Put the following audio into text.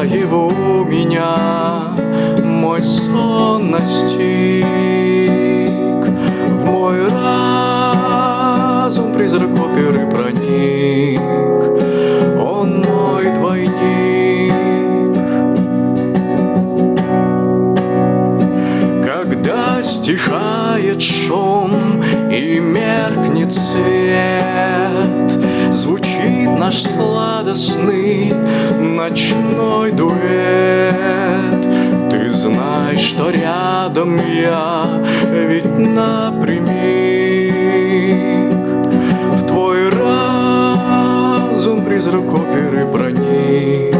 его меня мой сон настиг. В мой разум призрак оперы проник, он мой двойник. Когда стихает шум и меркнет свет, звучит наш сладостный ночной дуэт. Ты знаешь, что рядом я, ведь напрямик в твой разум призрак оперы проник.